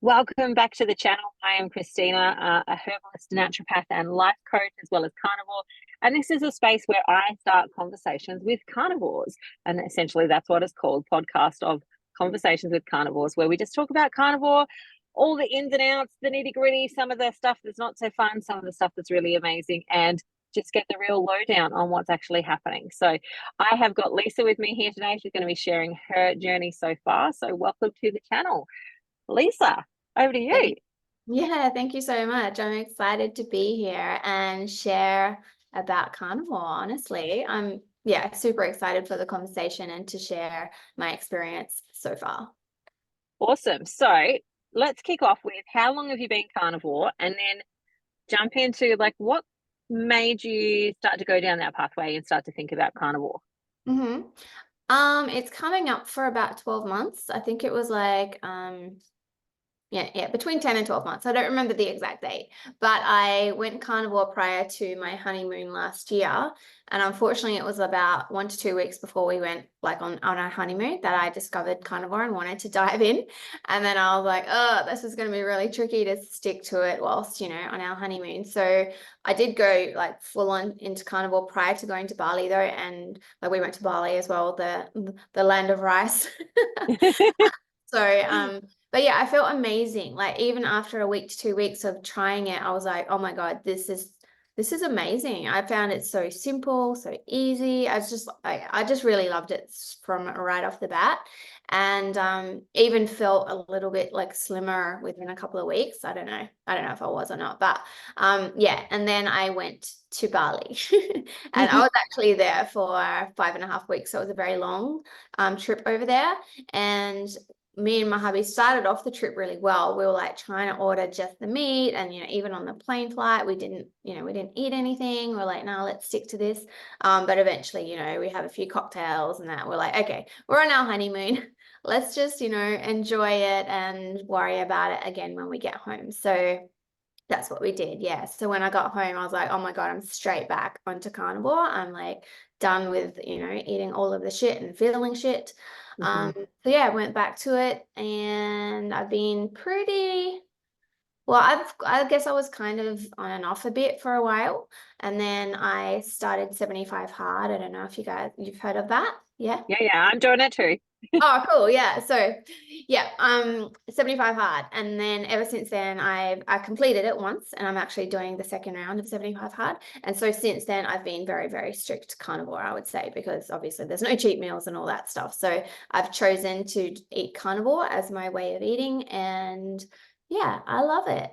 Welcome back to the channel. I am Christina, a herbalist, naturopath, and life coach, as well as carnivore. And this is a space where I start conversations with carnivores. And essentially, that's what it's called, podcast of conversations with carnivores, where we just talk about carnivore, all the ins and outs, the nitty gritty, some of the stuff that's not so fun, some of the stuff that's really amazing, and just get the real lowdown on what's actually happening. So I have got Lisa with me here today. She's going to be sharing her journey so far. So welcome to the channel. Lisa, over to you. Thank you so much. I'm excited to be here and share about carnivore. Honestly, I'm super excited for the conversation and to share my experience so far. Awesome. So let's kick off with how long have you been carnivore, and then jump into like what made you start to go down that pathway and start to think about carnivore? Mm-hmm. It's coming up for about 12 months. I think it was like between 10 and 12 months. I don't remember the exact date, but I went carnivore prior to my honeymoon last year. And unfortunately, it was about 1 to 2 weeks before we went like on our honeymoon that I discovered carnivore and wanted to dive in. And then I was like, oh, this is going to be really tricky to stick to it whilst, on our honeymoon. So I did go like full on into carnivore prior to going to Bali though. And like we went to Bali as well, the land of rice. So, but yeah, I felt amazing. Like even after a week to 2 weeks of trying it, I was like, oh my God, this is amazing. I found it so simple, so easy. I just really loved it from right off the bat. And even felt a little bit like slimmer within a couple of weeks. I don't know. I don't know if I was or not. But and then I went to Bali. And I was actually there for 5.5 weeks. So it was a very long trip over there. And me and my hubby started off the trip really well. We were like trying to order just the meat, and even on the plane flight we didn't eat anything. We're like, no, let's stick to this. But eventually, we have a few cocktails and that we're like, okay, we're on our honeymoon. Let's just enjoy it and worry about it again when we get home. So that's what we did. Yeah. So when I got home, I was like, oh my God, I'm straight back onto carnivore. I'm like done with, eating all of the shit and feeling shit. So yeah, I went back to it, and I've been I guess I was kind of on and off a bit for a while. And then I started 75 hard. I don't know if you've heard of that. Yeah. Yeah, I'm doing it too. Oh, cool. Yeah. So yeah, 75 hard. And then ever since then I completed it once, and I'm actually doing the second round of 75 hard. And so since then I've been very, very strict carnivore, I would say, because obviously there's no cheat meals and all that stuff. So I've chosen to eat carnivore as my way of eating, and yeah, I love it.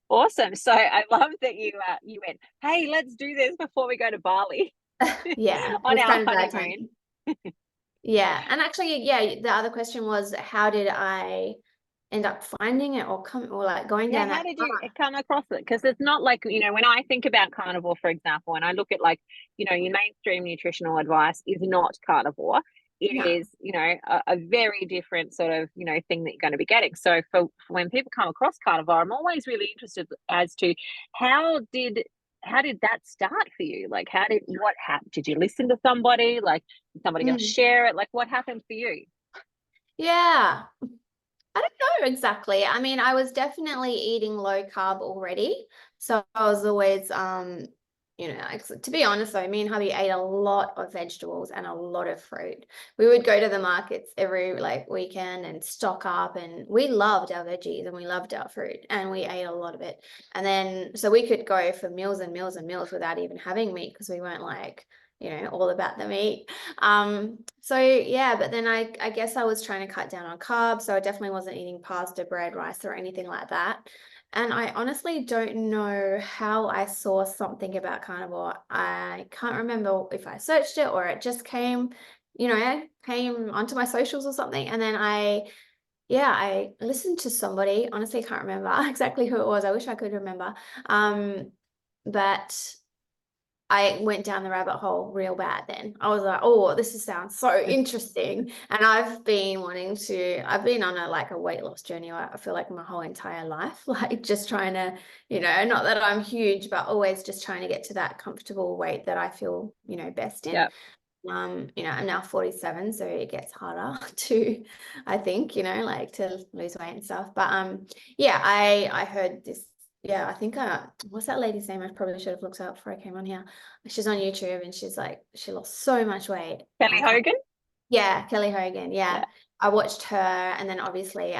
Awesome. So I love that you went, hey, let's do this before we go to Bali Yeah, it on was our kind of bad honeymoon. timing. Yeah. And actually, yeah, the other question was, how did I end up finding it, or like going Yeah, down how that did you path? come across it? Because it's not like, when I think about carnivore, for example, and I look at like, your mainstream nutritional advice is not carnivore. It No. is, a very different sort of, thing that you're going to be getting. So for when people come across carnivore, I'm always really interested as to how did how did that start for you? Like, what happened? Did you listen to somebody? Like, did somebody else Mm. share it? Like, what happened for you? Yeah. I don't know exactly. I mean, I was definitely eating low carb already. So I was always, to be honest though, me and hubby ate a lot of vegetables and a lot of fruit. We would go to the markets every like weekend and stock up, and we loved our veggies and we loved our fruit, and we ate a lot of it. And then, so we could go for meals and meals and meals without even having meat, because we weren't like, all about the meat. So yeah, but then I guess I was trying to cut down on carbs, so I definitely wasn't eating pasta, bread, rice, or anything like that. And I honestly don't know how I saw something about carnivore. I can't remember if I searched it or it just came onto my socials or something. And then I listened to somebody. Honestly, can't remember exactly who it was. I wish I could remember. But I went down the rabbit hole real bad then. I was like, oh, sounds so interesting. And I've been on a weight loss journey, I feel like my whole entire life, like just trying to, not that I'm huge, but always just trying to get to that comfortable weight that I feel, best in. Yeah. You know, I'm now 47, so it gets harder to, I think, you know, like to lose weight and stuff. But yeah, I heard this. Yeah, I think what's that lady's name? I probably should have looked her up before I came on here. She's on YouTube and she's like, she lost so much weight Kelly on Hogan. yeah, Kelly Hogan. Yeah. Yeah. I watched her, and then obviously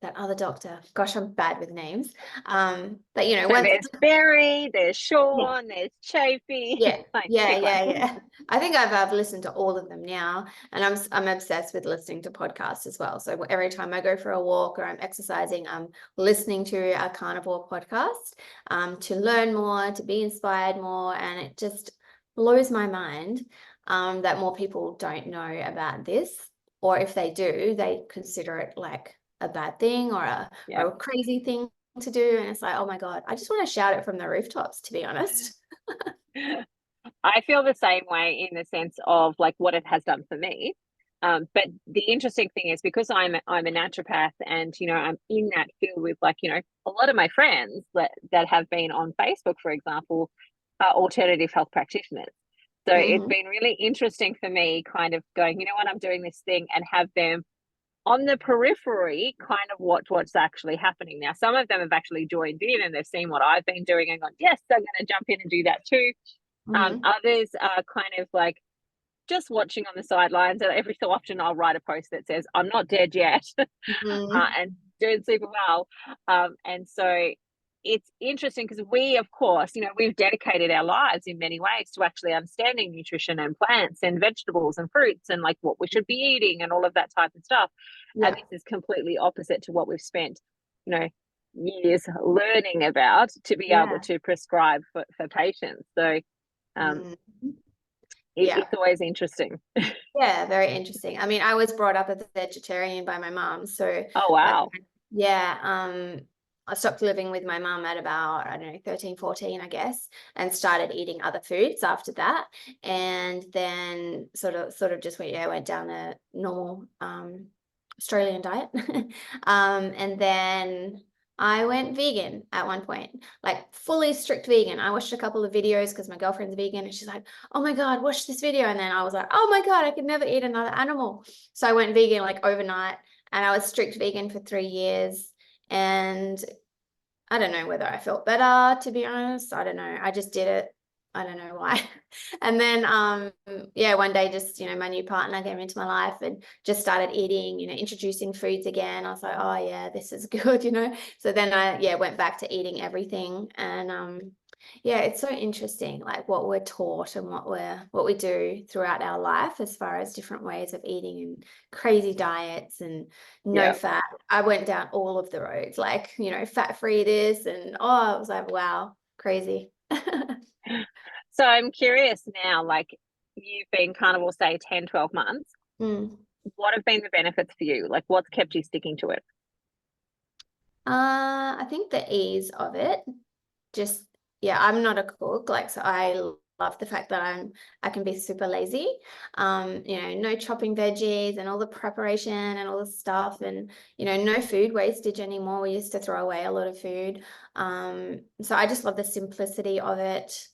that other doctor. Gosh, I'm bad with names. But you know, So once there's Barry, there's yeah, Sean, there's Chafee. yeah, Like, yeah, pick one. yeah, yeah. I think I've listened to all of them now, and I'm obsessed with listening to podcasts as well. So every time I go for a walk or I'm exercising, I'm listening to a carnivore podcast to learn more, to be inspired more, and it just blows my mind that more people don't know about this, or if they do, they consider it like a bad thing or Yeah. a crazy thing to do, and it's like, oh my God, I just want to shout it from the rooftops, to be honest. I feel the same way in the sense of like what it has done for me. But the interesting thing is because I'm a naturopath and you know I'm in that field with like you know a lot of my friends that have been on Facebook, for example, are alternative health practitioners. So it's Mm-hmm. been really interesting for me, kind of going, you know what, I'm doing this thing and have them on the periphery kind of watch what's actually happening. Now, some of them have actually joined in and they've seen what I've been doing and gone, yes, I'm going to jump in and do that too. Mm-hmm. Others are kind of like just watching on the sidelines, and every so often I'll write a post that says, I'm not dead yet, Mm-hmm. and doing super well. And so it's interesting because we, of course, you know, we've dedicated our lives in many ways to actually understanding nutrition and plants and vegetables and fruits and like what we should be eating and all of that type of stuff. And Yeah. this is completely opposite to what we've spent, you know, years learning about to be able Yeah. to prescribe for patients. So um, Mm-hmm. Yeah. it's always interesting. Yeah. Very interesting. I mean, I was brought up as a vegetarian by my mom. So Oh, that, wow. yeah. I stopped living with my mom at about, I don't know, 13, 14, I guess, and started eating other foods after that. And then sort of just went down a normal Australian diet. And then I went vegan at one point, like fully strict vegan. I watched a couple of videos because my girlfriend's vegan and she's like, oh my God, watch this video. And then I was like, oh my God, I could never eat another animal. So I went vegan like overnight, and I was strict vegan for 3 years. And I don't know whether I felt better, to be honest. I don't know. I just did it. I don't know why. And then yeah, one day just, you know, my new partner came into my life and just started eating, you know, introducing foods again. I was like, oh yeah, this is good, you know. So then I went back to eating everything. And yeah, it's so interesting, like what we're taught and what we do throughout our life as far as different ways of eating and crazy diets and no Yeah. fat. I went down all of the roads, like, you know, fat free this, and oh, I was like, wow, crazy. So I'm curious now, like you've been carnivore, say 10, 12 months. Mm. What have been the benefits for you? Like what's kept you sticking to it? I think the ease of it, just yeah, I'm not a cook, like so I love the fact that I can be super lazy. You know, no chopping veggies and all the preparation and all the stuff, and you know, no food wastage anymore. We used to throw away a lot of food. So I just love the simplicity of it.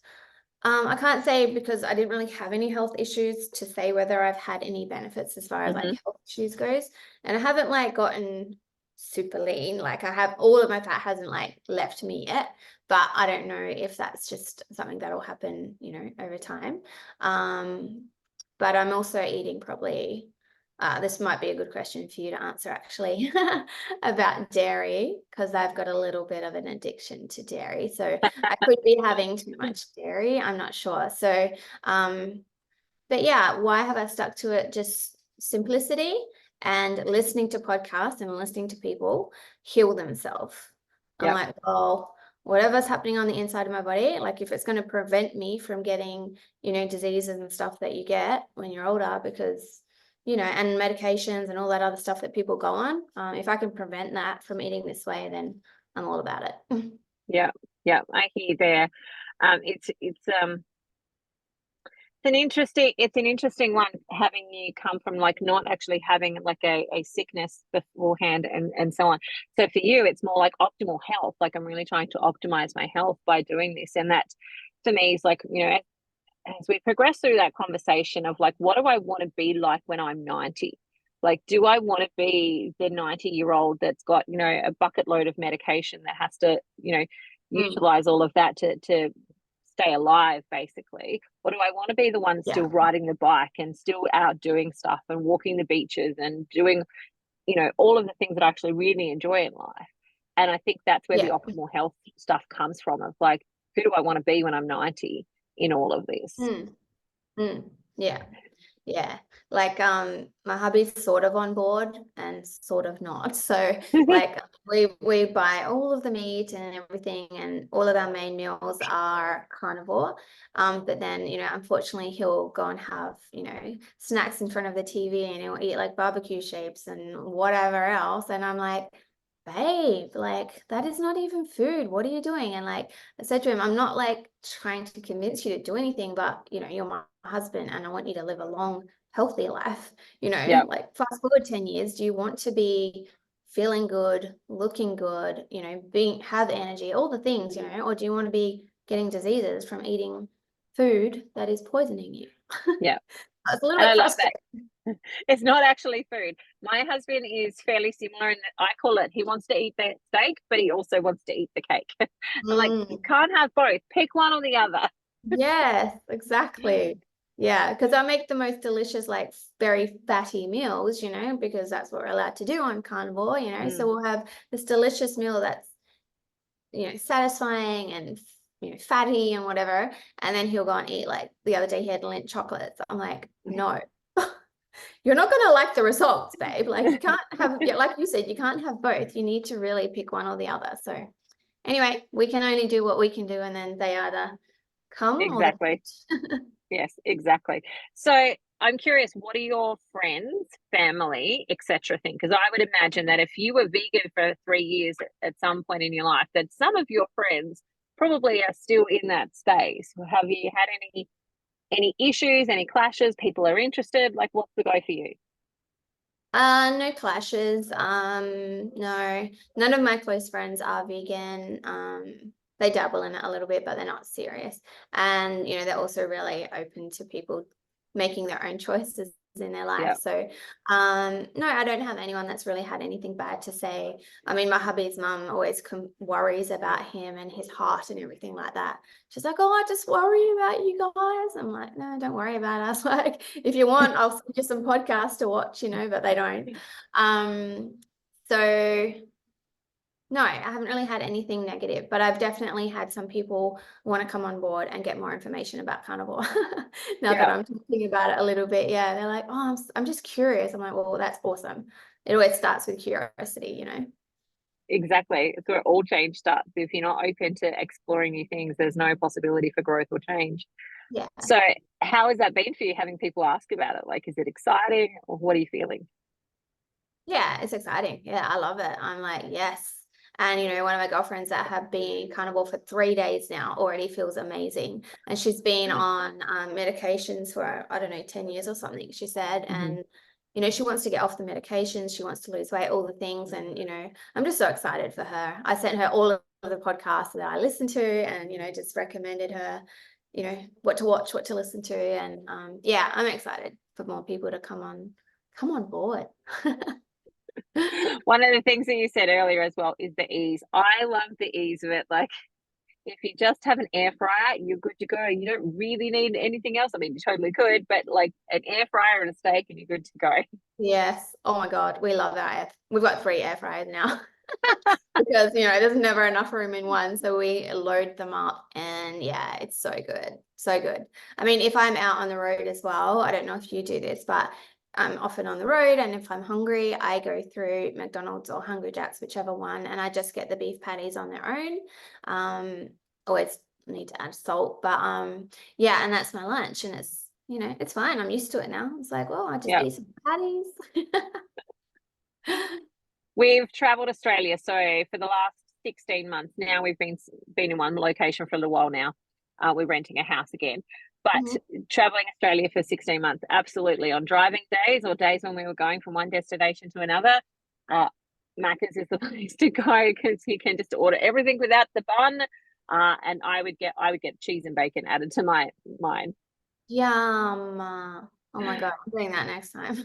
I can't say because I didn't really have any health issues to say whether I've had any benefits as far as like Mm-hmm. health issues goes. And I haven't like gotten super lean. Like I have all of my fat hasn't like left me yet, but I don't know if that's just something that'll happen, you know, over time. But I'm also eating probably this might be a good question for you to answer actually about dairy because I've got a little bit of an addiction to dairy. So I could be having too much dairy. I'm not sure. So, but yeah, why have I stuck to it? Just simplicity and listening to podcasts and listening to people heal themselves. I'm Yeah. like, well, whatever's happening on the inside of my body, like if it's going to prevent me from getting, you know, diseases and stuff that you get when you're older, because, you know, and medications and all that other stuff that people go on, if I can prevent that from eating this way, then I'm all about it. Yeah. Yeah. I hear you there. It's an interesting one having you come from like not actually having like a sickness beforehand and so on. So for you, it's more like optimal health. Like I'm really trying to optimize my health by doing this. And that for me is like, you know, as we progress through that conversation of like, what do I want to be like when I'm 90? Like, do I want to be the 90-year-old that's got, you know, a bucket load of medication that has to, you know, utilize all of that to stay alive, basically? Or do I want to be the one Yeah. still riding the bike and still out doing stuff and walking the beaches and doing, you know, all of the things that I actually really enjoy in life? And I think that's where the Yeah. optimal health stuff comes from, of like, who do I want to be when I'm 90 in all of this? Mm, yeah. Yeah. Like my hubby's sort of on board and sort of not. So like we buy all of the meat and everything, and all of our main meals are carnivore. But then, you know, unfortunately he'll go and have, you know, snacks in front of the TV, and he'll eat like barbecue shapes and whatever else. And I'm like, babe, like that is not even food. What are you doing? And like I said to him, I'm not like trying to convince you to do anything, but you know, you're my husband and I want you to live a long, healthy life. You Yeah. know, like fast forward 10 years, do you want to be feeling good, looking good, you know, have energy, all the things, you know, or do you want to be getting diseases from eating food that is poisoning you? Yeah. It's a little And I bit love frustrating. that. It's not actually food. My husband is fairly similar in that I call it, he wants to eat the steak, but he also wants to eat the cake. I'm like, you Mm. can't have both. Pick one or the other. Yes, exactly. Yeah, because I make the most delicious, like very fatty meals, you know, because that's what we're allowed to do on carnivore, you know. So Mm. we'll have this delicious meal that's, you know, satisfying and, you know, fatty and whatever. And then he'll go and eat, like the other day he had Lindt chocolates. I'm like, no, you're not going to like the results, babe. Like you can't have, yeah, like you said, you can't have both. You need to really pick one or the other. So anyway, we can only do what we can do, and then they either come or they Exactly. Yes, exactly. So I'm curious, what are your friends, family, etc. think? Because I would imagine that if you were vegan for 3 years at some point in your life, that some of your friends probably are still in that space. Have you had any issues, any clashes? People are interested. Like, what's the go for you? No clashes. No, none of my close friends are vegan. They dabble in it a little bit, but they're not serious. And, you know, they're also really open to people making their own choices in their life. Yeah. So, no, I don't have anyone that's really had anything bad to say. I mean, my hubby's mum always worries about him and his heart and everything like that. She's like, oh, I just worry about you guys. I'm like, no, don't worry about us. Like, if you want, I'll send you some podcasts to watch, you know, but they don't. So no, I haven't really had anything negative, but I've definitely had some people want to come on board and get more information about carnivore. Now that Yeah. I'm talking about it a little bit, yeah, they're like, oh, I'm just curious. I'm like, well, that's awesome. It always starts with curiosity, you know? Exactly. It's where all change starts. If you're not open to exploring new things, there's no possibility for growth or change. Yeah. So, how has that been for you, having people ask about it? Like, is it exciting, or what are you feeling? Yeah, it's exciting. Yeah, I love it. I'm like, yes. And you know, one of my girlfriends that have been carnivore for 3 days now already feels amazing. And she's been on medications for, I don't know, 10 years or something, she said. Mm-hmm. And, you know, she wants to get off the medications, she wants to lose weight, all the things. And, you know, I'm just so excited for her. I sent her all of the podcasts that I listened to, and, you know, just recommended her, you know, what to watch, what to listen to. And yeah, I'm excited for more people to come on board. One of the things that you said earlier as well is the ease. I love the ease of it. Like, if you just have an air fryer, you're good to go. You don't really need anything else. I mean, you totally could, but like an air fryer and a steak, and you're good to go. Yes. Oh my God. We love our we've got 3 air fryers now because, you know, there's never enough room in one. So we load them up, and yeah, it's so good. So good. I mean, if I'm out on the road as well, I don't know if you do this, but I'm often on the road, and if I'm hungry, I go through McDonald's or Hungry Jack's, whichever one, and I just get the beef patties on their own. Always need to add salt, but yeah, and that's my lunch, and it's, you know, it's fine. I'm used to it now. It's like, well, I just Yeah. eat some patties. We've traveled Australia. So for the last 16 months now, we've been in one location for a little while now. We're renting a house again. But Mhm. traveling Australia for 16 months, absolutely. On driving days or days when we were going from one destination to another, Macca's is the place to go, because you can just order everything without the bun. And I would get cheese and bacon added to mine. Yum. Oh my God, I'm doing that next time.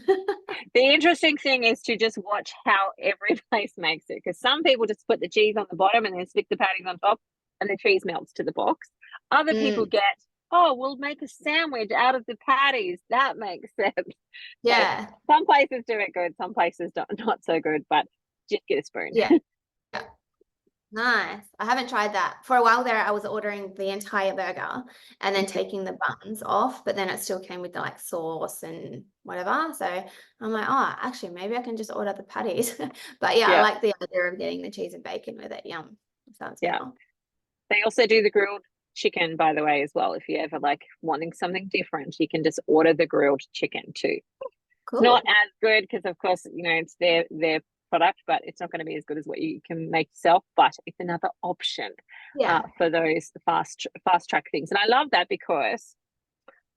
The interesting thing is to just watch how every place makes it, because some people just put the cheese on the bottom and then stick the patties on top and the cheese melts to the box. Other people Mm, get, oh, we'll make a sandwich out of the patties. That makes sense. So yeah. some places do it good, some places don't, not so good, but just get a spoon. Yeah. Yeah. Nice. I haven't tried that. For a while there, I was ordering the entire burger and then taking the buns off, but then it still came with the like sauce and whatever. So I'm like, oh, actually, maybe I can just order the patties. But yeah, I Yeah, like the idea of getting the cheese and bacon with it. Yum. Sounds yeah. better. They also do the grilled chicken, by the way, as well. If you ever like wanting something different, you can just order the grilled chicken too. It's not Cool. as good because, of course, it's their product, but it's not going to be as good as what you can make yourself. But it's another option Yeah. for those fast track things, and I love that because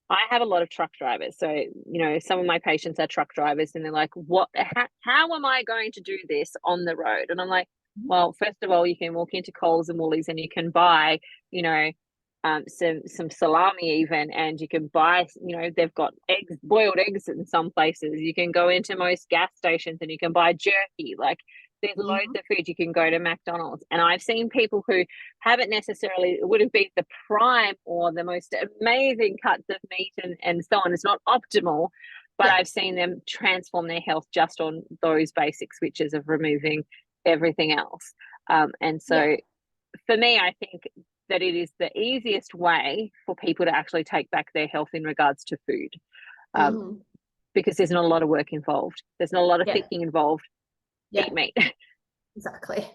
I have a lot of truck drivers. So, some of my patients are truck drivers and they're like, what, how am I going to do this on the road? And I'm like, well, first of all, you can walk into Coles and Woolies and you can buy, you know, some salami even, and you can buy, they've got eggs, boiled eggs in some places. You can go into most gas stations and you can buy jerky. Like there's loads Mhm. of food. You can go to McDonald's. And I've seen people who haven't necessarily, it would have been the prime or the most amazing cuts of meat and so on. It's not optimal, but Yeah. I've seen them transform their health just on those basic switches of removing everything else. And Yeah. so for me, I think that it is the easiest way for people to actually take back their health in regards to food, um, Hmm. because there's not a lot of work involved. There's not a lot of Yeah. thinking involved. Yeah. Eat meat. Exactly.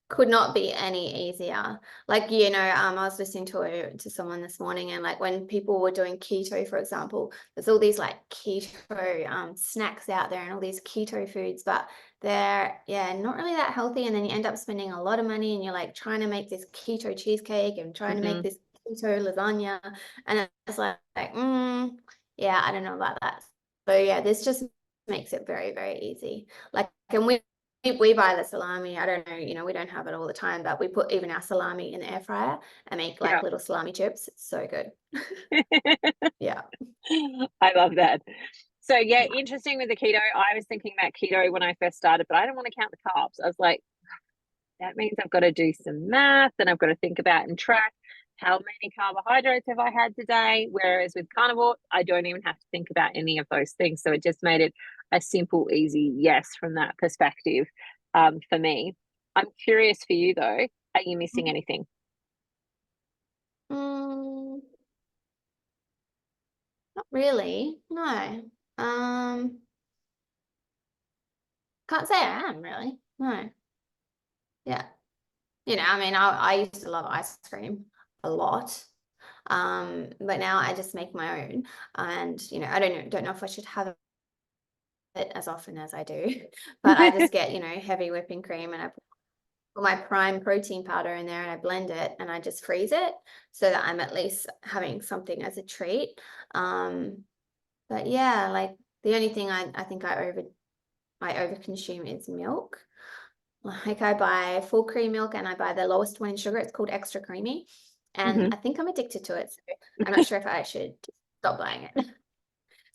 Could not be any easier. Like, I was listening to someone this morning and like when people were doing keto, for example, there's all these like keto snacks out there and all these keto foods, but they're not really that healthy. And then you end up spending a lot of money and you're like trying to make this keto cheesecake and trying to make Mm-hmm. this keto lasagna. And it's yeah, I don't know about that. So yeah, this just makes it very, very easy. Like, and we buy the salami. I don't know, we don't have it all the time, but we put even our salami in the air fryer and make like Yeah. little salami chips. It's so good. Yeah. I love that. So yeah, Yeah. interesting with the keto. I was thinking about keto when I first started, but I don't want to count the carbs. I was like, that means I've got to do some math and I've got to think about and track how many carbohydrates have I had today. Whereas with carnivore, I don't even have to think about any of those things. So it just made it a simple, easy yes from that perspective, for me. I'm curious for you though. Are you missing anything? Mm, not really. No. Um, can't say I am really. No. Yeah. I mean, I used to love ice cream a lot. But now I just make my own. And, I don't know if I should have it as often as I do, but I just get, heavy whipping cream and I put my prime protein powder in there and I blend it and I just freeze it so that I'm at least having something as a treat. Um, but yeah, like the only thing I think I overconsume is milk. Like I buy full cream milk and I buy the lowest one in sugar. It's called extra creamy. And Hmm. I think I'm addicted to it. So I'm not sure if I should stop buying it.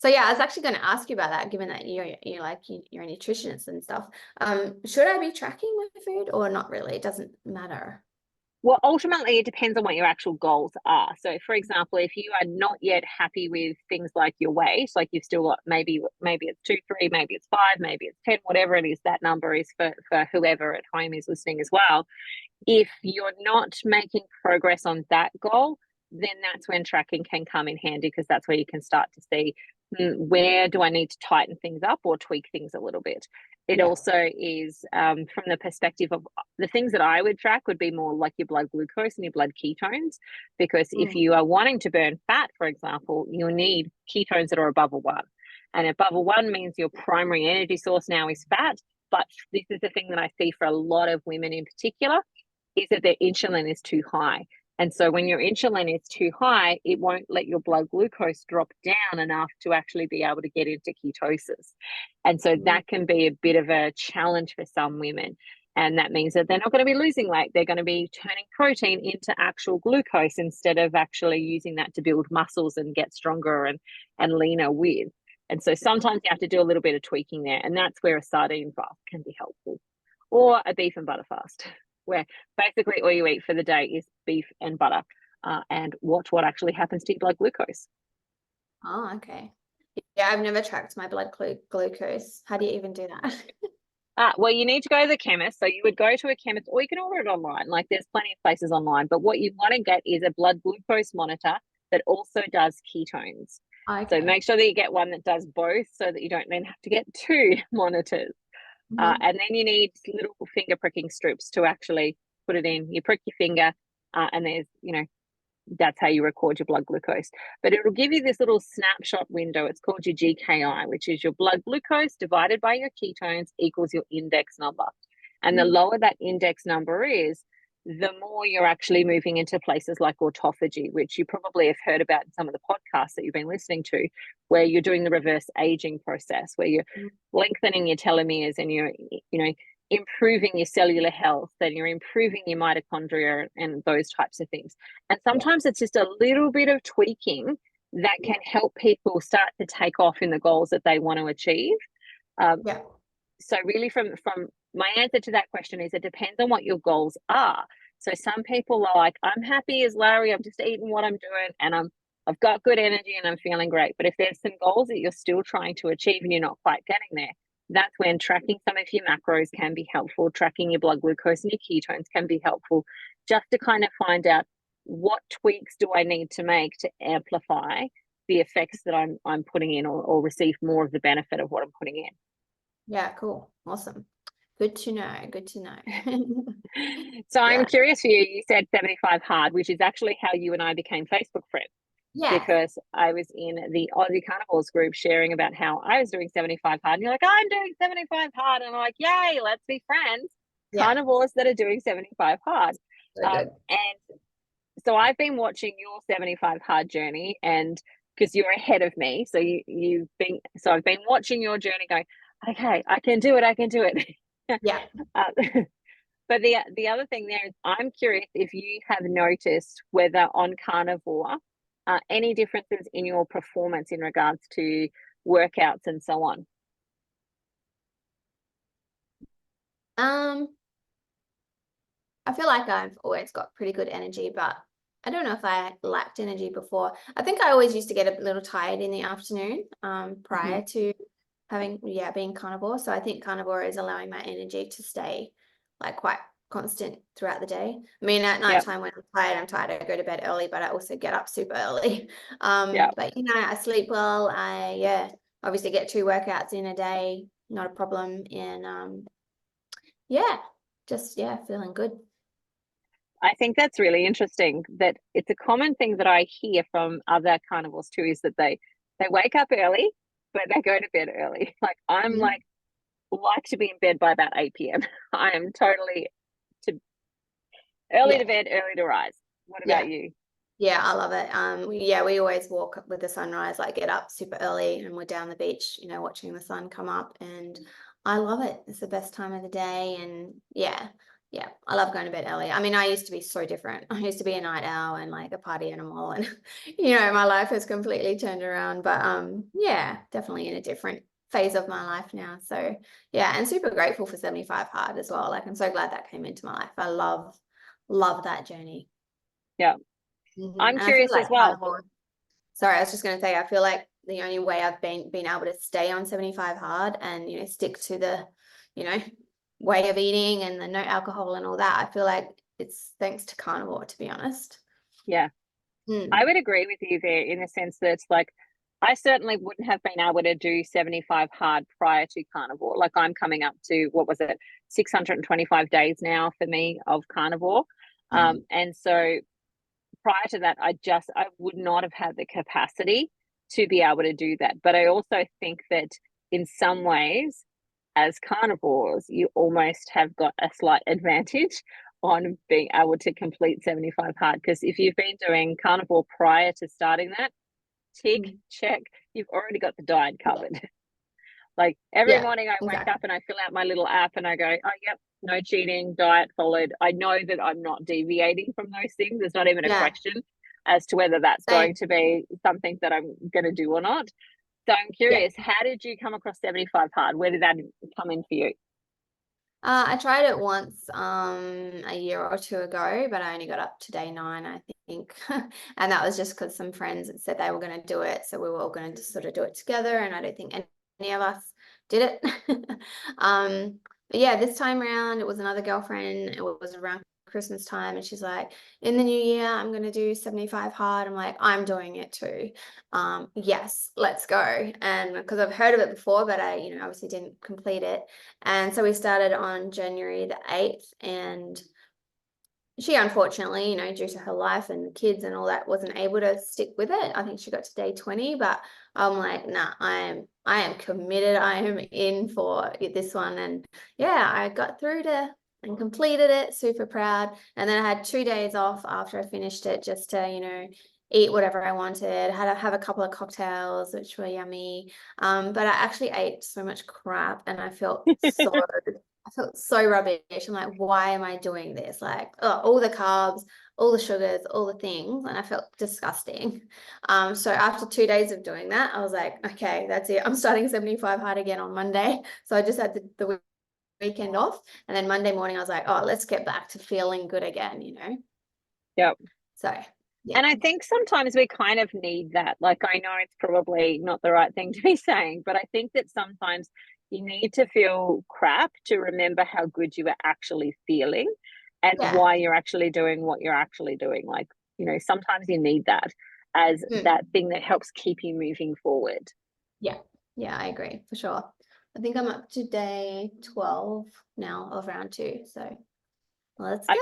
So yeah, I was actually going to ask you about that, given that you're a nutritionist and stuff. Should I be tracking my food or not really? It doesn't matter. Well, ultimately, it depends on what your actual goals are. So, for example, if you are not yet happy with things like your weight, like you've still got maybe it's 2, 3, maybe it's 5, maybe it's 10, whatever it is, that number is for whoever at home is listening as well. If you're not making progress on that goal, then that's when tracking can come in handy because that's where you can start to see where do I need to tighten things up or tweak things a little bit. It Yeah. also is from the perspective of the things that I would track would be more like your blood glucose and your blood ketones, because if Mm, you are wanting to burn fat, for example, you'll need ketones that are above a 1. And above a 1 means your primary energy source now is fat. But this is the thing that I see for a lot of women in particular is that their insulin is too high. And so when your insulin is too high, it won't let your blood glucose drop down enough to actually be able to get into ketosis. And so mm, that can be a bit of a challenge for some women. And that means that they're not going to be losing weight. They're going to be turning protein into actual glucose instead of actually using that to build muscles and get stronger and leaner with. And so sometimes you have to do a little bit of tweaking there. And that's where a sardine fast can be helpful, or a beef and butter fast, where basically all you eat for the day is beef and butter, and watch what actually happens to your blood glucose. Oh, okay. Yeah, I've never tracked my blood glucose. How do you even do that? Well, you need to go to the chemist. So you would go to a chemist, or you can order it online. Like, there's plenty of places online. But what you want to get is a blood glucose monitor that also does ketones. Okay. So make sure that you get one that does both, so that you don't then have to get two monitors. Mhm. And then you need little finger pricking strips to actually put it in. You prick your finger, and there's, that's how you record your blood glucose. But it'll give you this little snapshot window. It's called your GKI, which is your blood glucose divided by your ketones equals your index number. And the lower that index number is, the more you're actually moving into places like autophagy, which you probably have heard about in some of the podcasts that you've been listening to, where you're doing the reverse aging process, where you're lengthening your telomeres and you're, improving your cellular health, and you're improving your mitochondria and those types of things. And sometimes it's just a little bit of tweaking that can help people start to take off in the goals that they want to achieve. So really, from my answer to that question is, it depends on what your goals are. So some people are like, I'm happy as Larry, I'm just eating what I'm doing, and I've got good energy and I'm feeling great. But if there's some goals that you're still trying to achieve and you're not quite getting there, that's when tracking some of your macros can be helpful. Tracking your blood glucose and your ketones can be helpful, just to kind of find out, what tweaks do I need to make to amplify the effects that I'm putting in, or receive more of the benefit of what I'm putting in. Yeah, cool. Awesome. Good to know. Good to know. So I'm curious for you. You said 75 hard, which is actually how you and I became Facebook friends. Yeah. Because I was in the Aussie Carnivores group sharing about how I was doing 75 hard. And you're like, I'm doing 75 hard. And I'm like, yay, let's be friends. Yeah. Carnivores that are doing 75 hard. So good. And so I've been watching your 75 hard journey, and because you're ahead of me. So I've been watching your journey going, okay, I can do it. I can do it. Yeah. But the other thing there is, I'm curious if you have noticed whether on Carnivore, any differences in your performance in regards to workouts and so on. I feel like I've always got pretty good energy, but I don't know if I lacked energy before. I think I always used to get a little tired in the afternoon, prior to being carnivore. So I think carnivore is allowing my energy to stay like quite constant throughout the day. I mean, at nighttime when I'm tired, I go to bed early, but I also get up super early. But I sleep well. I obviously get 2 workouts in a day, not a problem. And feeling good. I think that's really interesting, that it's a common thing that I hear from other carnivores too, is that they wake up early, but they go to bed early. Like, I'm like to be in bed by about 8 p.m. I am totally early to bed, early to rise. What about you? Yeah, I love it. We always walk with the sunrise, like get up super early, and we're down the beach, watching the sun come up, and I love it. It's the best time of the day. And I love going to bed early. I mean, I used to be so different. I used to be a night owl and like a party animal, and my life has completely turned around. But definitely in a different phase of my life now. So and super grateful for 75 hard as well. Like, I'm so glad that came into my life. I love that journey. Yeah. I'm curious as well. Sorry, I was just going to say, I feel like the only way I've been able to stay on 75 hard and stick to the way of eating and the no alcohol and all that, I feel like it's thanks to carnivore, to be honest. I would agree with you there, in the sense that it's like, I certainly wouldn't have been able to do 75 hard prior to carnivore. Like, I'm coming up to, 625 days now for me of carnivore. And so prior to that, I would not have had the capacity to be able to do that. But I also think that in some ways, as carnivores, you almost have got a slight advantage on being able to complete 75 hard. Because if you've been doing carnivore prior to starting that, tick, check, you've already got the diet covered. Like, every morning I wake up and I fill out my little app and I go, oh, yep, no cheating, diet followed. I know that I'm not deviating from those things. There's not even a Yeah, question as to whether that's same. going to be something that I'm going to do or not. So I'm Yeah. curious, how did you come across 75 hard? Where did that come in for you? I tried it once a year or two ago, but I only got up to day 9, I think. And that was just because some friends had said they were going to do it. So we were all going to just sort of do it together. And I don't think any of us did it. But yeah, this time around, it was another girlfriend. It was around Christmas time. And she's like, in the new year, I'm going to do 75 hard. I'm like, I'm doing it too. Yes, let's go. And because I've heard of it before, but I, obviously didn't complete it. And so we started on January the 8th, and she unfortunately, due to her life and kids and all that, wasn't able to stick with it. I think she got to day 20, but I'm like, nah, I am committed. I am in for this one. And yeah, I got through to and completed it, super proud. And then I had 2 days off after I finished it just to, eat whatever I wanted, have a couple of cocktails, which were yummy. But I actually ate so much crap and I felt so rubbish. I'm like, why am I doing this? Like, all the carbs, all the sugars, all the things, and I felt disgusting. So after 2 days of doing that, I was like, okay, that's it. I'm starting 75 hard again on Monday. So I just had the weekend off, and then Monday morning I was like, oh, let's get back to feeling good again. Yep. So yeah. And I think sometimes we kind of need that. Like, I know it's probably not the right thing to be saying, but I think that sometimes you need to feel crap to remember how good you are actually feeling and Yeah. why you're actually doing what you're actually doing. Like, sometimes you need that as that thing that helps keep you moving forward. Yeah. Yeah, I agree for sure. I think I'm up to day 12 now of round 2. So let's go.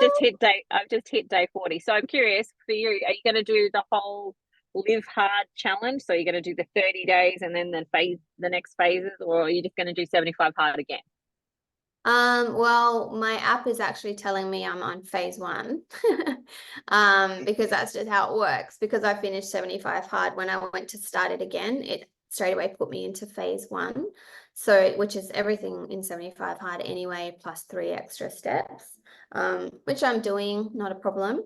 I've just hit day 40. So I'm curious for you, are you going to do the whole live hard challenge? So you're going to do the 30 days and then the next phases, or are you just going to do 75 hard again? Well, my app is actually telling me I'm on phase 1. Because that's just how it works. Because I finished 75 hard, when I went to start it again, it straight away put me into phase 1. So, which is everything in 75 hard anyway, plus 3 extra steps, which I'm doing, not a problem.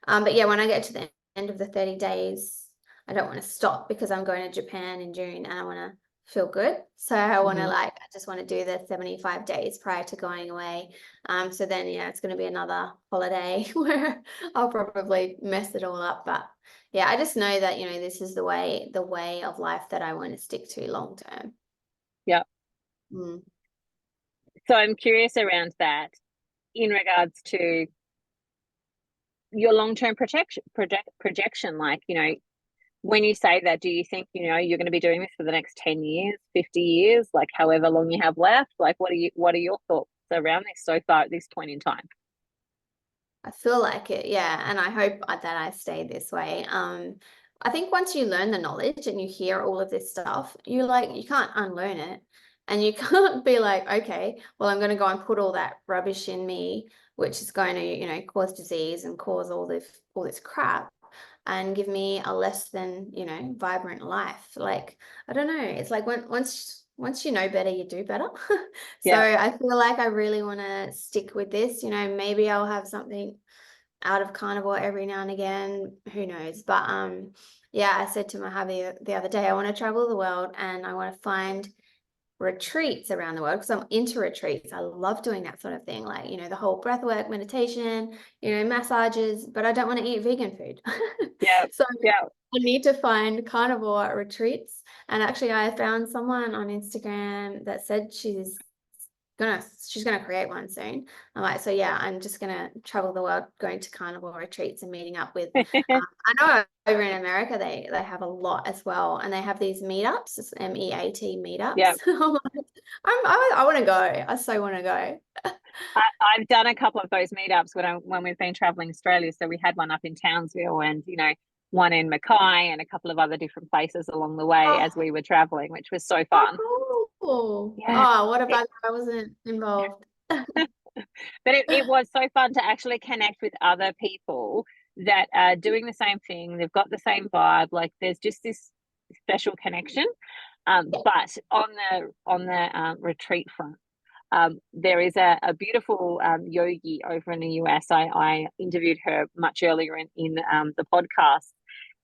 But yeah, when I get to the end of the 30 days, I don't want to stop because I'm going to Japan in June and I want to feel good. So I want to I just want to do the 75 days prior to going away. So then, yeah, it's going to be another holiday where I'll probably mess it all up. But yeah, I just know that, this is the way of life that I want to stick to long term. Yeah. Mm. So I'm curious around that in regards to your long-term projection. Like, when you say that, do you think, you're going to be doing this for the next 10 years, 50 years, like however long you have left? Like, what are your thoughts around this so far at this point in time? I feel like it, yeah, and I hope that I stay this way. I think once you learn the knowledge and you hear all of this stuff, you can't unlearn it, and you can't be like, okay, well, I'm going to go and put all that rubbish in me, which is going to, cause disease and cause all this crap, and give me a less than, vibrant life. Like, I don't know. It's like once you know better, you do better. So Yeah. I feel like I really want to stick with this. Maybe I'll have something out of carnivore every now and again. Who knows? But yeah, I said to my hubby the other day, I want to travel the world and I want to find retreats around the world because I'm into retreats. I love doing that sort of thing, like, the whole breathwork, meditation, massages, but I don't want to eat vegan food. Yeah. So Yeah. I need to find carnivore retreats. And actually, I found someone on Instagram that said she's gonna create one soon. I'm like, so yeah, I'm just gonna travel the world, going to carnivore retreats and meeting up with. I know over in America they have a lot as well, and they have these meetups, MEAT meetups. Yeah. I want to go. I so want to go. I've done a couple of those meetups when we've been traveling Australia. So we had one up in Townsville and, one in Mackay and a couple of other different places along the way as we were traveling, which was so fun. Oh, cool. Yeah. Oh, what about I wasn't involved? But it was so fun to actually connect with other people that are doing the same thing. They've got the same vibe. Like, there's just this special connection. But on the retreat front, There is a beautiful yogi over in the US. I interviewed her much earlier in the podcast,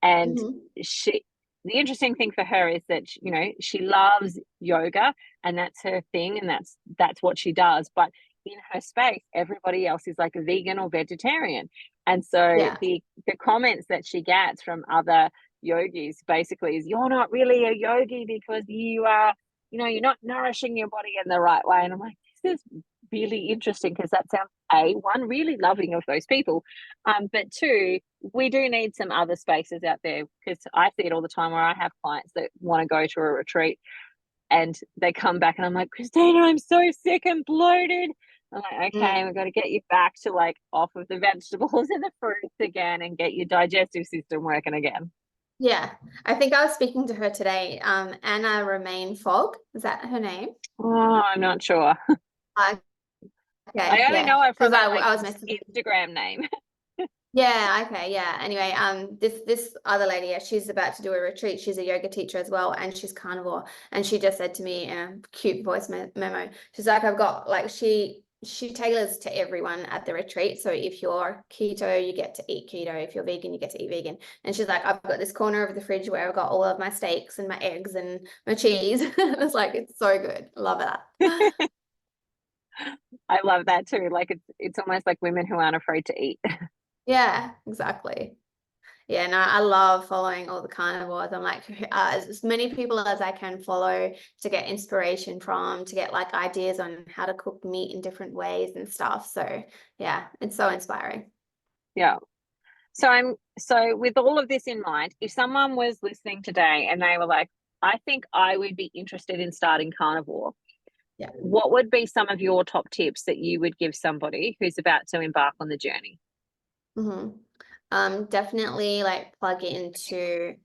and she. The interesting thing for her is that she loves yoga, and that's her thing, and that's what she does. But in her space, everybody else is like a vegan or vegetarian, and so Yeah. the comments that she gets from other yogis basically is, you're not really a yogi because you are, you're not nourishing your body in the right way. And I'm like, this is really interesting, because that sounds, one, really loving of those people, but two, we do need some other spaces out there, because I see it all the time where I have clients that want to go to a retreat and they come back and I'm like, Christina, I'm so sick and bloated. I'm like, okay, we've got to get you back to like off of the vegetables and the fruits again and get your digestive system working again. Yeah, I think I was speaking to her today. Anna Romaine Fogg, is that her name? Oh, I'm not sure. Okay, I only know her from because her like I was messaging. Instagram name. Yeah, okay, yeah. Anyway, this other lady, yeah, she's about to do a retreat. She's a yoga teacher as well, and she's carnivore. And she just said to me in a cute voice memo, she's like, I've got like she tailors to everyone at the retreat. So if you're keto, you get to eat keto. If you're vegan, you get to eat vegan. And she's like, I've got this corner of the fridge where I've got all of my steaks and my eggs and my cheese. It's like, it's so good. Love that. I love that too. Like it's almost like women who aren't afraid to eat. Yeah, exactly. Yeah, no, I love following all the carnivores. I'm like, as many people as I can follow to get inspiration from, to get like ideas on how to cook meat in different ways and stuff. So yeah, it's so inspiring. Yeah. So with all of this in mind, if someone was listening today and they were like, I think I would be interested in starting carnivore, Yeah. what would be some of your top tips that you would give somebody who's about to embark on the journey? Definitely like plug into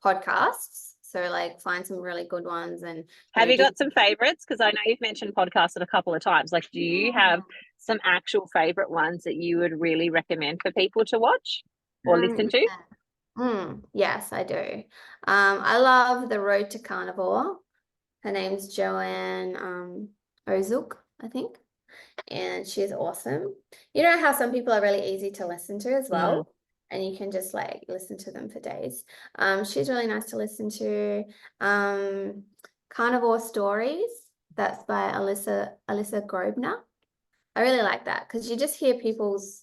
podcasts. So like find some really good ones and Have you just got some favorites? Because I know you've mentioned podcasts a couple of times. Like, do you have some actual favorite ones that you would really recommend for people to watch or listen to? Yes, I do. I love The Road to Carnivore. Her name's Joanne Ozuk, I think. And she's awesome. You know how some people are really easy to listen to as well, and you can just like listen to them for days. She's really nice to listen to. Carnivore Stories, that's by Alyssa Grosvenor. I really like that because you just hear people's,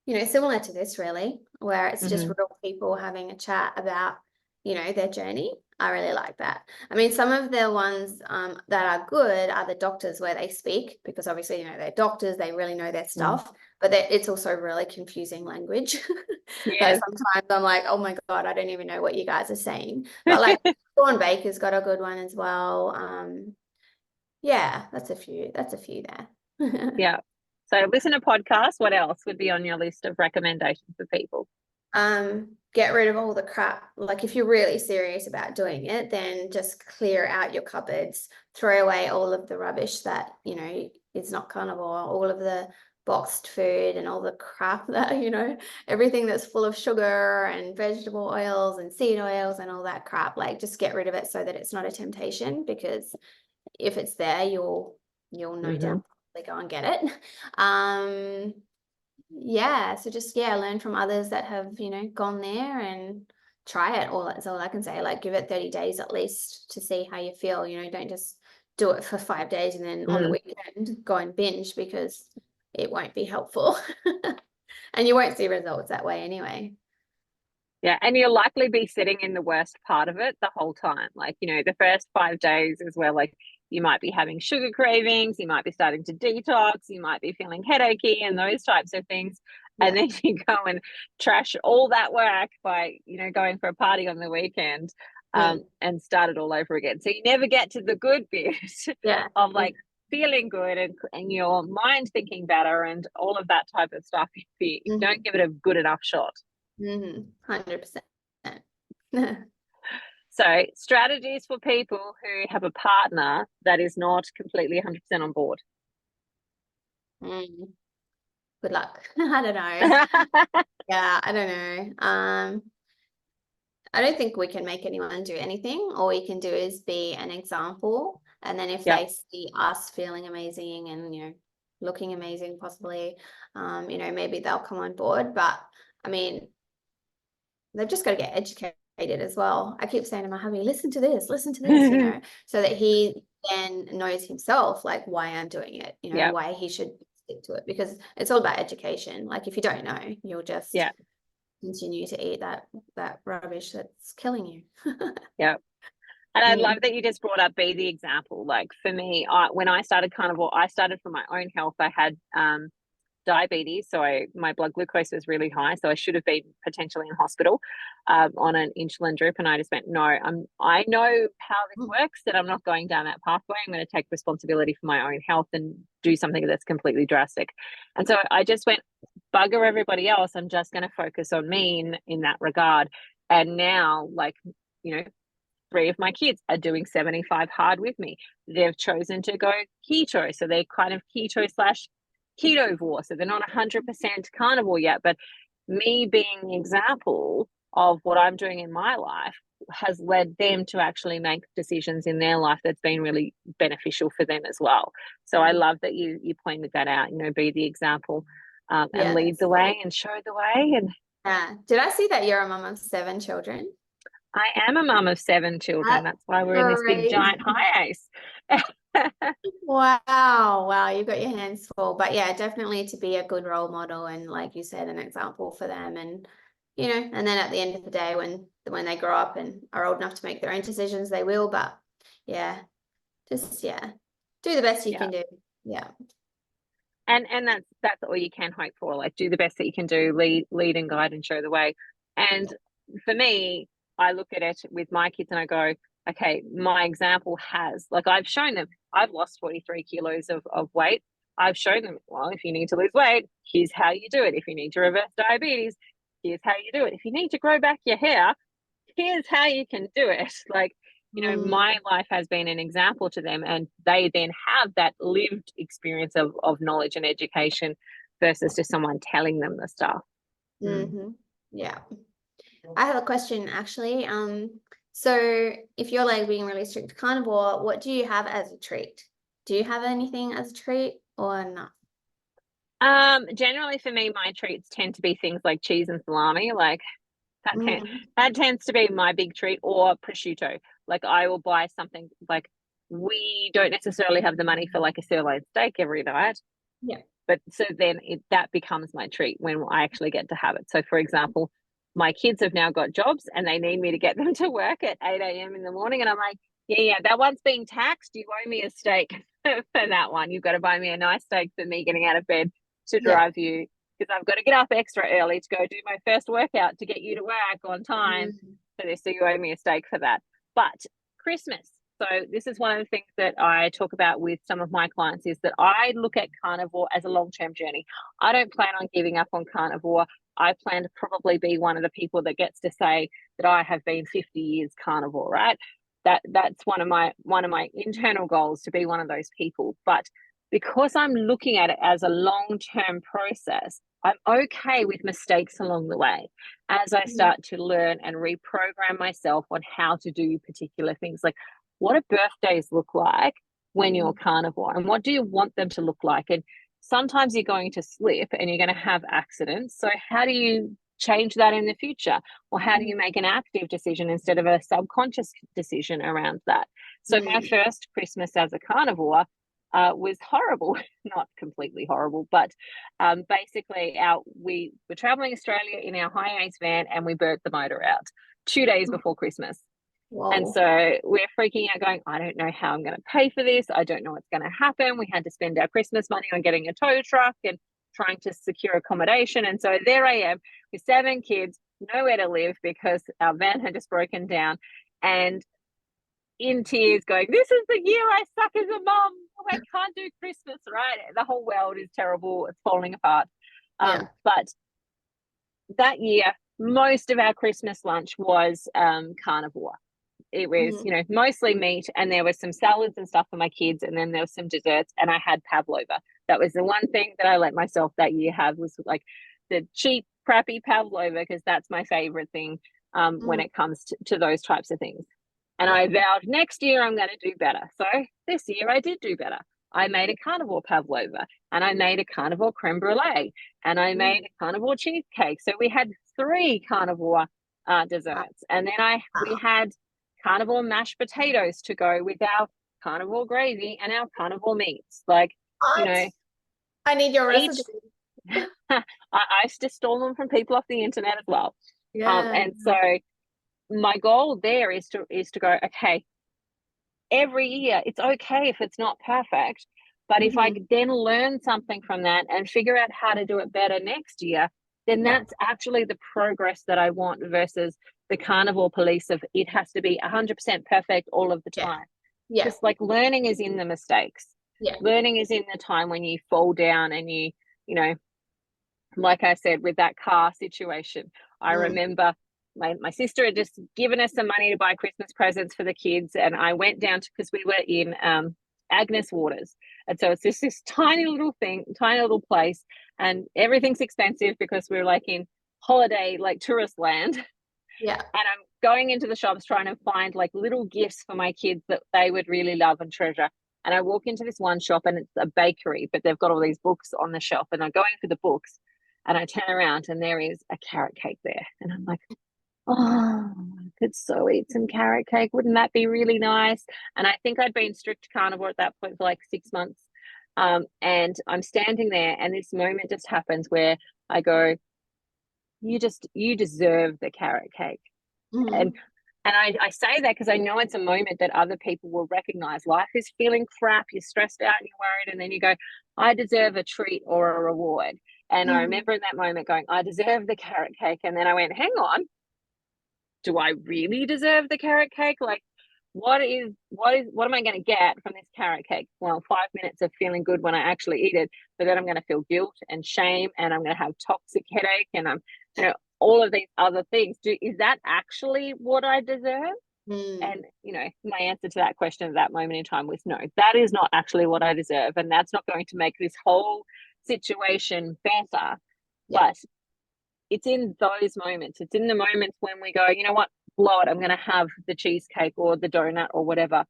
similar to this really, where it's just real people having a chat about, their journey. I really like that. I mean, some of the ones that are good are the doctors where they speak, because obviously, they're doctors, they really know their stuff, but it's also really confusing language. Yeah. So sometimes I'm like, oh my God, I don't even know what you guys are saying. But like Dawn Baker's got a good one as well. Yeah, that's a few there. Yeah. So listen to podcasts. What else would be on your list of recommendations for people? Get rid of all the crap. Like if you're really serious about doing it, then just clear out your cupboards, throw away all of the rubbish that, is not carnivore, all of the boxed food and all the crap that, everything that's full of sugar and vegetable oils and seed oils and all that crap. Like just get rid of it so that it's not a temptation, because if it's there, you'll no doubt probably go and get it. Yeah, so just learn from others that have gone there and try it. All that's all I can say. Like give it 30 days at least to see how you feel. Don't just do it for 5 days and then on the weekend go and binge, because it won't be helpful. And you won't see results that way anyway. Yeah, and you'll likely be sitting in the worst part of it the whole time. Like, the first 5 days is where like you might be having sugar cravings, you might be starting to detox, you might be feeling headachy and those types of things. And then you go and trash all that work by, going for a party on the weekend and start it all over again. So you never get to the good bit of like feeling good and your mind thinking better and all of that type of stuff if you don't give it a good enough shot. 100%. So strategies for people who have a partner that is not completely 100% on board. Good luck. I don't know. Yeah, I don't know. I don't think we can make anyone do anything. All we can do is be an example And then if Yep. they see us feeling amazing and, looking amazing possibly, maybe they'll come on board. But I mean, they've just got to get educated as well. I keep saying to my hubby, listen to this, so that he then knows himself, like, why I'm doing it, Yep. why he should stick to it, because it's all about education. Like, if you don't know, you'll just Yeah. continue to eat that rubbish that's killing you. Yeah. And I love Mm. that you just brought up be the example. Like for me, when I started carnivore, I started from my own health. I had diabetes, so my blood glucose was really high, so I should have been potentially in hospital on an insulin drip. And I just went, no, I know how this works, that I'm not going down that pathway. I'm going to take responsibility for my own health and do something that's completely drastic. And so I just went, bugger everybody else. I'm just going to focus on me in that regard. And now, like, you know, 3 of my kids are doing 75 hard with me. They've chosen to go keto. So they're kind of keto slash ketovore. So they're not 100% carnivore yet. But me being the example of what I'm doing in my life has led them to actually make decisions in their life that's been really beneficial for them as well. So I love that you pointed that out, be the example and lead the way and show the way. And yeah. Did I see that you're a mum of 7 children? I am a mum of 7 children. That's why we're in this big giant hiatus. Wow, you've got your hands full. But yeah, definitely to be a good role model and, like you said, an example for them. And and then at the end of the day, when they grow up and are old enough to make their own decisions, they will. But yeah, just do the best you can do. Yeah. And that's all you can hope for. Like, do the best that you can do, lead and guide and show the way. And for me, I look at it with my kids and I go, okay, my example has, like, I've shown them, I've lost 43 kilos of weight. I've shown them, well, if you need to lose weight, here's how you do it. If you need to reverse diabetes, here's how you do it. If you need to grow back your hair, here's how you can do it. Like, my life has been an example to them, and they then have that lived experience of knowledge and education versus just someone telling them the stuff. Yeah. I have a question actually. So if you're like being really strict carnivore, what do you have as a treat? Do you have anything as a treat or not? Generally for me, my treats tend to be things like cheese and salami. Like Mm. that tends to be my big treat, or prosciutto. Like I will buy something, like, we don't necessarily have the money for like a sirloin steak every night. Yeah. But so then that becomes my treat when I actually get to have it. So for example, my kids have now got jobs and they need me to get them to work at 8 a.m. in the morning. And I'm like, yeah, that one's being taxed. You owe me a steak for that one. You've got to buy me a nice steak for me getting out of bed to drive you, because I've got to get up extra early to go do my first workout to get you to work on time. So you owe me a steak for that. But Christmas. So this is one of the things that I talk about with some of my clients, is that I look at carnivore as a long-term journey. I don't plan on giving up on carnivore. I plan to probably be one of the people that gets to say that I have been 50 years carnivore, right? That's one of my internal goals, to be one of those people. But because I'm looking at it as a long-term process, I'm okay with mistakes along the way as I start to learn and reprogram myself on how to do particular things. Like, what do birthdays look like when you're carnivore, and what do you want them to look like? And sometimes you're going to slip and you're going to have accidents. So how do you change that in the future? Or how do you make an active decision instead of a subconscious decision around that? So my first Christmas as a carnivore was horrible. Not completely horrible, but basically we were traveling Australia in our high-ace van and we burnt the motor out 2 days before Christmas. Whoa. And so we're freaking out going, I don't know how I'm going to pay for this. I don't know what's going to happen. We had to spend our Christmas money on getting a tow truck and trying to secure accommodation. And so there I am with 7 kids, nowhere to live because our van had just broken down, and in tears going, this is the year I suck as a mum. I can't do Christmas, right? The whole world is terrible. It's falling apart. But that year, most of our Christmas lunch was carnivore. It was, mostly meat, and there was some salads and stuff for my kids, and then there was some desserts, and I had pavlova. That was the one thing that I let myself that year have, was like the cheap, crappy pavlova, because that's my favorite thing when it comes to those types of things. And I vowed next year I'm going to do better. So this year I did do better. I made a carnivore pavlova, and I made a carnivore creme brulee, and I made a carnivore cheesecake. So we had 3 carnivore desserts. And then we had carnivore mashed potatoes to go with our carnivore gravy and our carnivore meats. Like, you know, I need your recipe. I used to steal them from people off the internet as well. Yeah. And so my goal there is to go, okay, every year it's okay if it's not perfect, but if I then learn something from that and figure out how to do it better next year, then that's actually the progress that I want, versus the carnivore police of it has to be 100% perfect all of the time. Just like learning is in the mistakes. Learning is in the time when you fall down and you know, like I said, with that car situation, I remember my sister had just given us some money to buy Christmas presents for the kids, and I went down to, because we were in Agnes Waters, and so it's just this tiny little place, and everything's expensive because we're like in holiday, like tourist land. And I'm going into the shops trying to find like little gifts for my kids that they would really love and treasure. And I walk into this one shop, and it's a bakery, but they've got all these books on the shelf, and I'm going for the books, and I turn around and there is a carrot cake there, and I'm like, oh, I could so eat some carrot cake. Wouldn't that be really nice? And I think I'd been strict carnivore at that point for like 6 months. And I'm standing there, and this moment just happens where I go, you deserve the carrot cake. And I say that because I know it's a moment that other people will recognize. Life is feeling crap, you're stressed out, you're worried, and then you go, I deserve a treat or a reward. And I remember in that moment going, I deserve the carrot cake. And then I went, hang on, do I really deserve the carrot cake? Like, what am I going to get from this carrot cake? Well, 5 minutes of feeling good when I actually eat it, but then I'm going to feel guilt and shame, and I'm going to have toxic headache, and I'm, all of these other things. Is that actually what I deserve? And my answer to that question at that moment in time was no, that is not actually what I deserve, and that's not going to make this whole situation better. But it's in those moments, it's in the moments when we go, you know what, blow it, I'm going to have the cheesecake or the donut or whatever,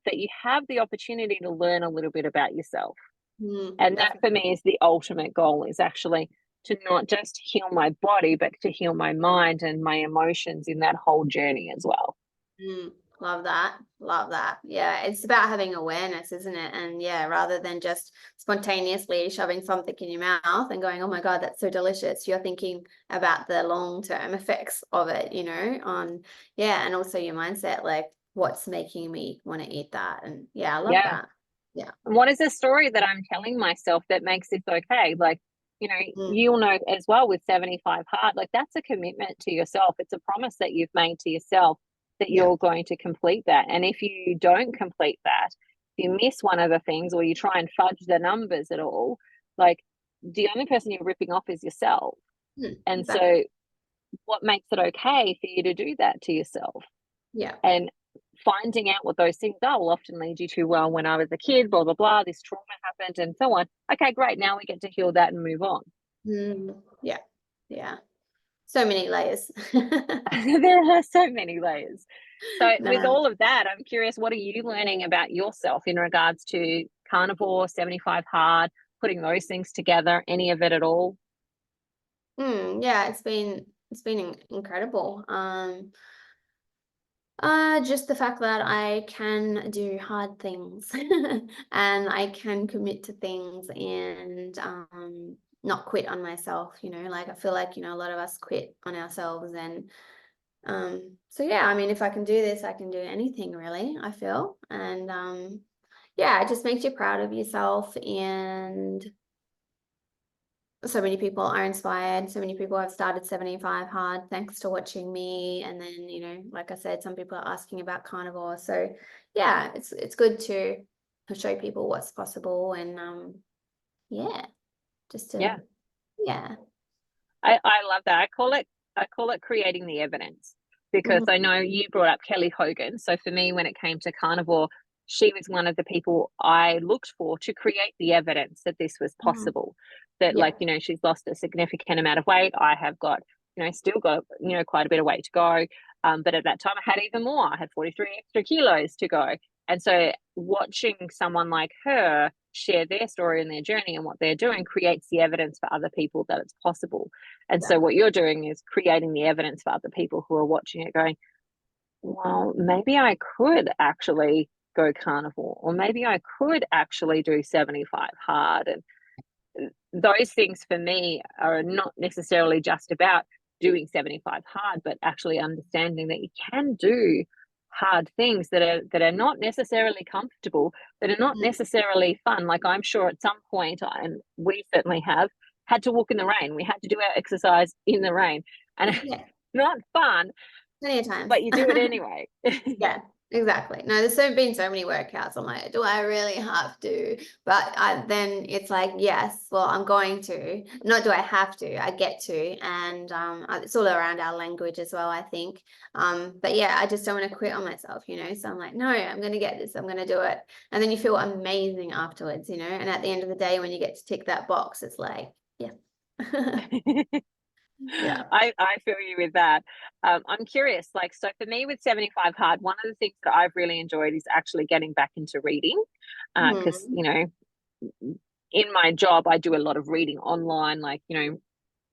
that you have the opportunity to learn a little bit about yourself. And that for me is the ultimate goal, is actually to not just heal my body, but to heal my mind and my emotions in that whole journey as well. Love that. Love that. Yeah, it's about having awareness, isn't it? And rather than just spontaneously shoving something in your mouth and going, oh my God, that's so delicious, you're thinking about the long-term effects of it, and also your mindset, like what's making me want to eat that. And I love that. Yeah. And what is the story that I'm telling myself that makes this okay? Like, you'll know as well with 75 hard, like that's a commitment to yourself. It's a promise that you've made to yourself that you're going to complete that. And if you don't complete that, if you miss one of the things, or you try and fudge the numbers at all, like the only person you're ripping off is yourself. And so what makes it okay for you to do that to yourself? And finding out what those things are will often lead you to, well, when I was a kid, blah, blah, blah, this trauma happened and so on. Okay, great. Now we get to heal that and move on. Yeah. So many layers. There are so many layers. So with all of that, I'm curious, what are you learning about yourself in regards to carnivore, 75 hard, putting those things together, any of it at all? It's been incredible. Just the fact that I can do hard things and I can commit to things and not quit on myself, like I feel like, a lot of us quit on ourselves. And I mean, if I can do this, I can do anything really, I feel. And it just makes you proud of yourself. And so many people are inspired. So many people have started 75 hard thanks to watching me. And then, like I said, some people are asking about carnivore. So it's good to show people what's possible. And just to I love that. I call it creating the evidence, because I know you brought up Kelly Hogan. So for me, when it came to carnivore, she was one of the people I looked for to create the evidence that this was possible. That she's lost a significant amount of weight. I have got, still got, quite a bit of weight to go. But at that time I had even more. I had 43 extra kilos to go. And so watching someone like her share their story and their journey and what they're doing creates the evidence for other people that it's possible. And so what you're doing is creating the evidence for other people who are watching it going, well, maybe I could actually go carnivore, or maybe I could actually do 75 hard. And those things for me are not necessarily just about doing 75 hard, but actually understanding that you can do hard things that are not necessarily comfortable, that are not necessarily fun. Like I'm sure at some point, and we certainly have had to walk in the rain. We had to do our exercise in the rain, and it's not fun, plenty of times, but you do it anyway. Yeah, exactly. No, there's been so many workouts. I'm like, do I really have to? But then it's like, yes, well, I'm going to. Not do I have to, I get to. And it's all around our language as well, I think. But yeah, I just don't want to quit on myself, So I'm like, no, I'm going to get this. I'm going to do it. And then you feel amazing afterwards, And at the end of the day, when you get to tick that box, it's like, yeah. Yeah. I feel you with that. I'm curious, like, so for me with 75 hard, one of the things that I've really enjoyed is actually getting back into reading. Because, in my job, I do a lot of reading online, like,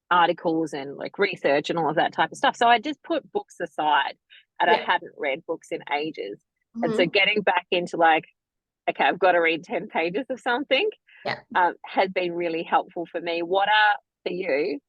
articles and like research and all of that type of stuff. So I just put books aside, and I hadn't read books in ages. And so getting back into like, okay, I've got to read 10 pages of something, has been really helpful for me. What are, for you,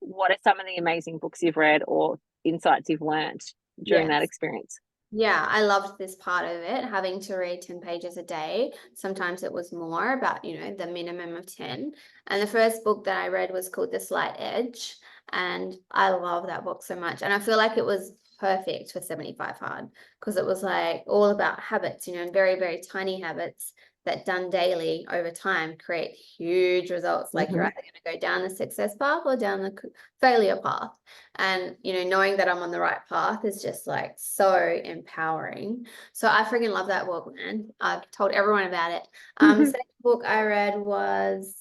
what are some of the amazing books you've read or insights you've learned during that experience? Yeah, I loved this part of it, having to read 10 pages a day. Sometimes it was more, but the minimum of 10. And the first book that I read was called The Slight Edge. And I love that book so much. And I feel like it was perfect for 75 hard, because it was like all about habits, and very, very tiny habits that done daily over time create huge results. Like you're either going to go down the success path or down the failure path. And, knowing that I'm on the right path is just like so empowering. So I freaking love that book, man. I've told everyone about it. The second book I read was,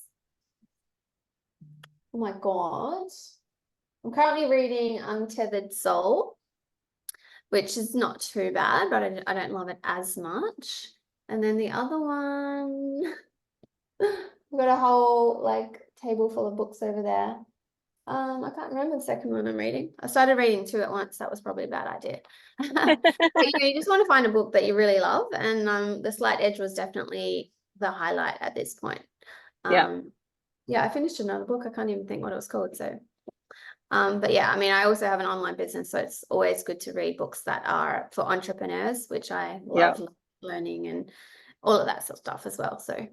oh my God, I'm currently reading Untethered Soul, which is not too bad, but I don't love it as much. And then the other one, I've got a whole like table full of books over there. I can't remember the second one I'm reading. I started reading two at once. That was probably a bad idea. But, you just want to find a book that you really love. And The Slight Edge was definitely the highlight at this point. Yeah, I finished another book. I can't even think what it was called. So, but yeah, I mean, I also have an online business, so it's always good to read books that are for entrepreneurs, which I love learning and all of that sort of stuff as well. So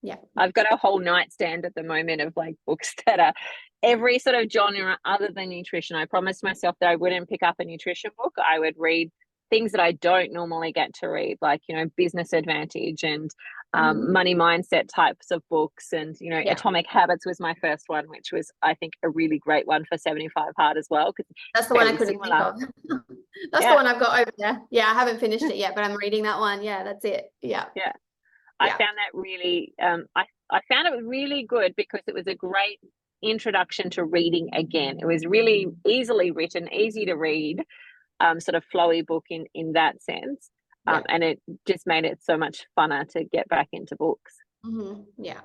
yeah, I've got a whole nightstand at the moment of like books that are every sort of genre other than nutrition. I promised myself that I wouldn't pick up a nutrition book. I would read things that I don't normally get to read, like, Business Advantage and money mindset types of books. And, Atomic Habits was my first one, which was, I think, a really great one for 75 hard as well. That's the one I couldn't think of. That's the one I've got over there. Yeah, I haven't finished it yet, but I'm reading that one. Yeah, that's it. Yeah. I found that really, I found it really good because it was a great introduction to reading again. It was really easily written, easy to read, sort of flowy book in that sense. And it just made it so much funner to get back into books. Yeah.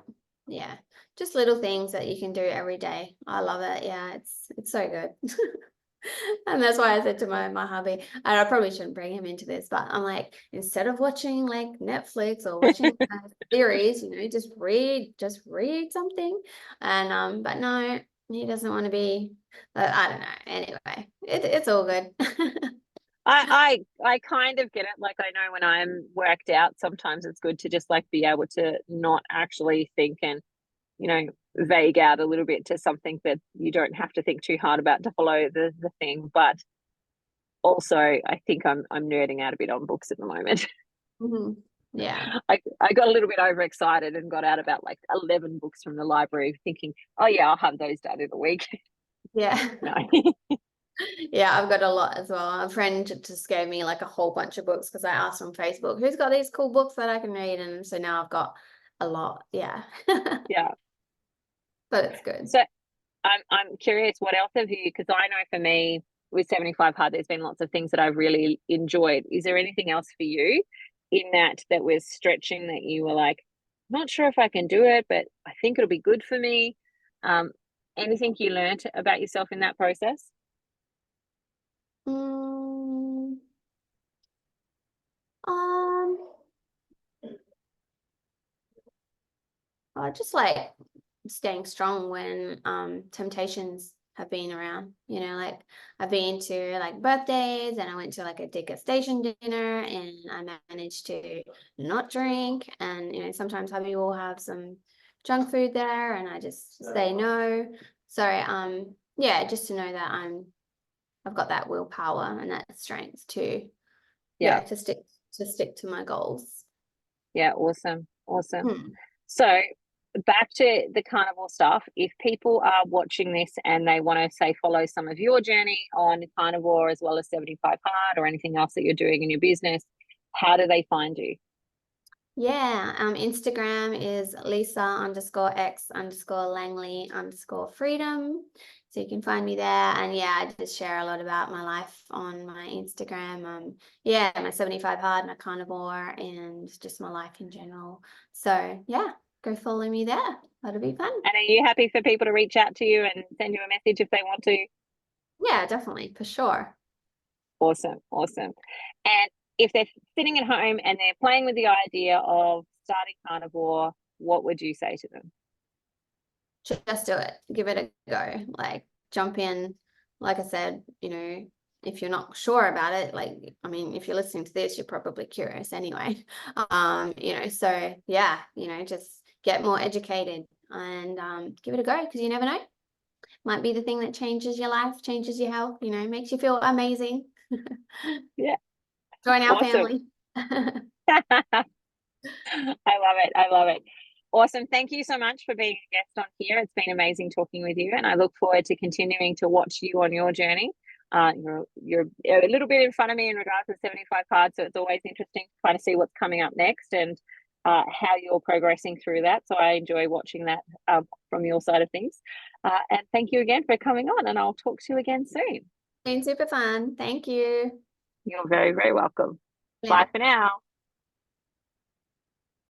Just little things that you can do every day. I love it. Yeah, it's so good. And that's why I said to my hubby, and I probably shouldn't bring him into this, but I'm like, instead of watching like Netflix or watching a series, just read something. And but no, he doesn't want to be. I don't know. Anyway, it's all good. I kind of get it. Like, I know when I'm worked out, sometimes it's good to just like be able to not actually think and, vague out a little bit to something that you don't have to think too hard about to follow the thing. But also, I think I'm nerding out a bit on books at the moment. Yeah. I got a little bit overexcited and got out about like 11 books from the library thinking, oh yeah, I'll have those done in a week. Yeah. No. Yeah, I've got a lot as well. A friend just gave me like a whole bunch of books because I asked on Facebook, who's got these cool books that I can read? And so now I've got a lot. Yeah. Yeah. But it's good. So I'm curious, what else have you, because I know for me with 75 hard, there's been lots of things that I've really enjoyed. Is there anything else for you in that was stretching that you were like, not sure if I can do it, but I think it'll be good for me? Anything you learned about yourself in that process? Mm, um, just like staying strong when temptations have been around, you know, like I've been to like birthdays and I went to like a degustation dinner and I managed to not drink, and you know sometimes hubby will have some junk food there and I just say no. So yeah, just to know that I've got that willpower and that strength to Yeah. to stick to my goals. Yeah. Awesome. Awesome. Hmm. So back to the carnivore stuff, if people are watching this and they want to say follow some of your journey on carnivore as well as 75 hard or anything else that you're doing in your business, how do they find you? Yeah, Instagram is Lisa_X_Langley_freedom. So you can find me there. And yeah, I just share a lot about my life on my Instagram. Yeah, my 75 hard, my carnivore, and just my life in general. So yeah, go follow me there. That'll be fun. And are you happy for people to reach out to you and send you a message if they want to? Yeah, definitely, for sure. Awesome. Awesome. And if they're sitting at home and they're playing with the idea of starting carnivore, what would you say to them? Just do it. Give it a go. Like jump in. Like I said, you know, if you're not sure about it, like I mean, if you're listening to this, you're probably curious anyway. You know, so yeah, you know, just get more educated and give it a go because you never know. Might be the thing that changes your life, changes your health, you know, makes you feel amazing. Yeah. Join our Awesome. family. I love it. I love it. Awesome. Thank you so much for being a guest on here. It's been amazing talking with you, and I look forward to continuing to watch you on your journey. You're a little bit in front of me in regards to 75 cards, so it's always interesting to kind of see what's coming up next and how you're progressing through that. So I enjoy watching that from your side of things. And thank you again for coming on, and I'll talk to you again soon. Been super fun. Thank you. You're very, very welcome. Later. Bye for now.